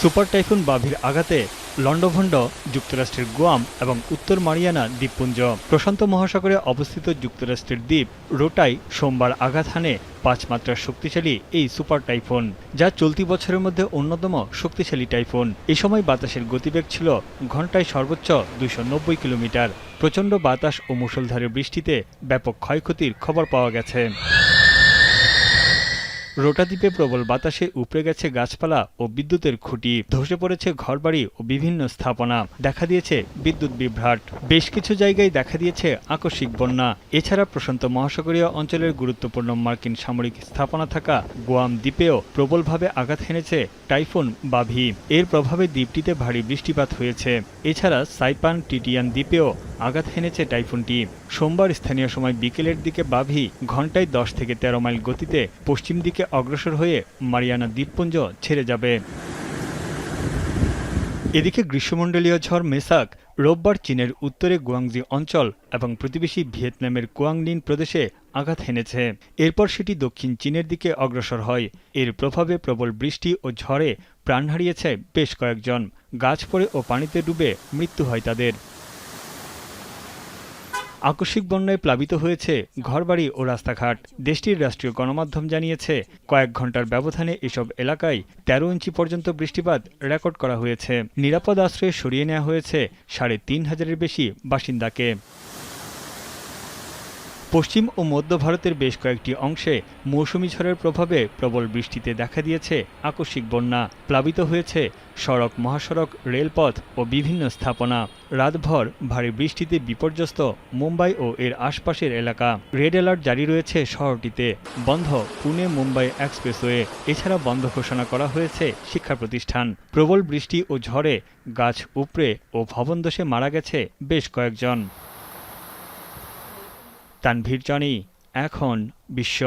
Super typhoon বাভির আঘাতে লন্ডভন্ড যুক্তরাষ্ট্রের Guam এবং উত্তর মারিয়ানা দ্বীপপুঞ্জ। প্রশান্ত মহাসাগরে অবস্থিত যুক্তরাষ্ট্রের দ্বীপ রোটায় সোমবার আঘাত হানে ৫ মাত্রার শক্তিশালী এই সুপার টাইফুন, যা চলতি বছরের মধ্যে অন্যতম শক্তিশালী টাইফুন। এ সময় বাতাসের গতিবেগ ছিল ঘন্টায় সর্বোচ্চ ২৯০ কিলোমিটার। প্রচণ্ড বাতাস ও মুষলধারে বৃষ্টিতে ব্যাপক ক্ষয়ক্ষতির খবর পাওয়া গেছে। রোটা দ্বীপে প্রবল বাতাসে উপড়ে গেছে গাছপালা ও বিদ্যুতের খুঁটি, ধসে পড়েছে ঘরবাড়ি ও বিভিন্ন স্থাপনা, দেখা দিয়েছে বিদ্যুৎ বিভ্রাট। বেশ কিছু জায়গায় দেখা দিয়েছে আকস্মিক বন্যা। এছাড়া প্রশান্ত মহাসাগরীয় অঞ্চলের গুরুত্বপূর্ণ মার্কিন সামরিক স্থাপনা থাকা গুয়াম দ্বীপেও প্রবলভাবে আঘাত হেনেছে টাইফুন বাভি। এর প্রভাবে দ্বীপটিতে ভারী বৃষ্টিপাত হয়েছে। এছাড়া সাইপান টিটিয়ান দ্বীপেও আঘাত হেনেছে টাইফুনটি। সোমবার স্থানীয় সময় বিকেলের দিকে বাভি ঘন্টায় ১০ থেকে ১৩ মাইল গতিতে পশ্চিম দিকে অগ্রসর হয়ে মারিয়ানা দ্বীপপুঞ্জ ছেড়ে যাবে। এদিকে গ্রীষ্মমণ্ডলীয় ঝড় মেসাক রোববার চীনের উত্তরে গুয়াংজি অঞ্চল এবং প্রতিবেশী ভিয়েতনামের কুয়াংনিন প্রদেশে আঘাত হেনেছে। এরপর সেটি দক্ষিণ চীনের দিকে অগ্রসর হয়। এর প্রভাবে প্রবল বৃষ্টি ও ঝড়ে প্রাণ হারিয়েছে বেশ কয়েকজন। গাছ পড়ে ও পানিতে ডুবে মৃত্যু হয় তাদের। আকস্মিক বন্যায় প্লাবিত হয়েছে ঘরবাড়ি ও রাস্তাঘাট। দেশটির রাষ্ট্রীয় গণমাধ্যম জানিয়েছে, কয়েক ঘন্টার ব্যবধানে এসব এলাকায় ১৩ ইঞ্চি পর্যন্ত বৃষ্টিপাত রেকর্ড করা হয়েছে। নিরাপদ আশ্রয়ে সরিয়ে নেওয়া হয়েছে ৩৫০০-এর বেশি বাসিন্দাকে। পশ্চিম ও মধ্য ভারতের বেশ কয়েকটি অংশে মৌসুমি ঝড়ের প্রভাবে প্রবল বৃষ্টিতে দেখা দিয়েছে আকস্মিক বন্যা। প্লাবিত হয়েছে সড়ক, মহাসড়ক, রেলপথ ও বিভিন্ন স্থাপনা। রাতভর ভারী বৃষ্টিতে বিপর্যস্ত মুম্বাই ও এর আশপাশের এলাকা। রেড অ্যালার্ট জারি রয়েছে শহরটিতে। বন্ধ পুনে মুম্বাই এক্সপ্রেসওয়ে। এছাড়া বন্ধ ঘোষণা করা হয়েছে শিক্ষা প্রতিষ্ঠান। প্রবল বৃষ্টি ও ঝড়ে গাছ উপড়ে ও ভবনধসে মারা গেছে বেশ কয়েকজন। তানভীর জনি, এখন বিশ্ব।